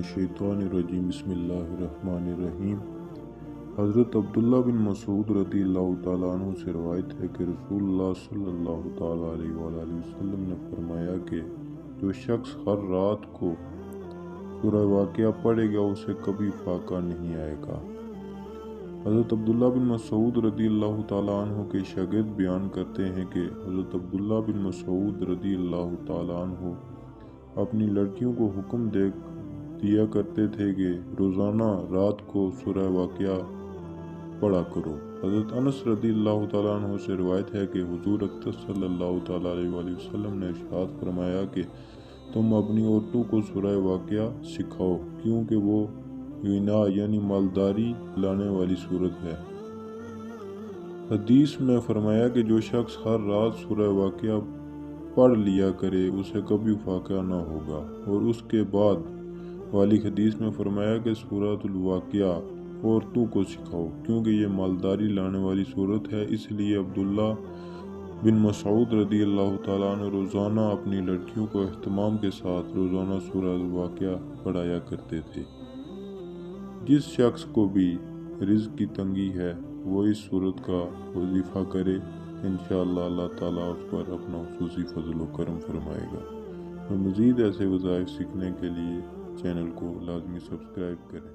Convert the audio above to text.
मिनश्शैतानिर्रजीम बिस्मिल्लाहिर्रहमानिर्रहीम। हज़रत अब्दुल्ला बिन मसूद रज़ियल्लाहु ताला अन्हु से रवायत है कि रसूलुल्लाह सल्लल्लाहु ताला अलैहि वसल्लम ने फरमाया कि जो शख्स हर रात को सूरह वाक़िया पढ़ेगा उसे कभी फाका नहीं आएगा। हज़रत अब्दुल्ला बिन मसूद रज़ियल्लाहु ताला अन्हु के शागिर्द बयान करते हैं कि हज़रत अब्दुल्ला बिन मसूद रज़ियल्लाहु ताला अन्हु अपनी लड़कियों को हुक्म दिया करते थे कि रोज़ाना रात को सूरह वाक़िया पढ़ा करो। हज़रत अनस रज़ियल्लाहु ताला अन्हु से रिवायत है कि हुज़ूर अक़दस सल्लल्लाहु ताला अलैहि वसल्लम ने इरशाद फरमाया कि तुम अपनी औरतों को सूरह वाक़िया सिखाओ, क्योंकि वो गिना यानी मालदारी लाने वाली सूरत है। हदीस में फरमाया कि जो शख्स हर रात सूरह वाक़िया पढ़ लिया करे उसे कभी फाका ना होगा। और उसके बाद वाली हदीस में फरमाया कि सूरतुल वाक़िया औरतों को सिखाओ, क्योंकि ये मालदारी लाने वाली सूरत है। इसलिए अब्दुल्ला बिन मसूद रज़ियल्लाहु ताला अन्हु रोज़ाना अपनी लड़कियों को एहतमाम के साथ रोज़ाना सूरह वाक़िया पढ़ाया करते थे। जिस शख्स को भी रिज़्क़ की तंगी है वो इस सूरत का वजीफ़ा करे, इंशाअल्लाह अल्लाह ताला उस पर अपना खुसूसी फजल व करम फरमाएगा। और मज़ीद ऐसे वज़ाइफ सीखने के लिए चैनल को लाज़मी सब्सक्राइब करें।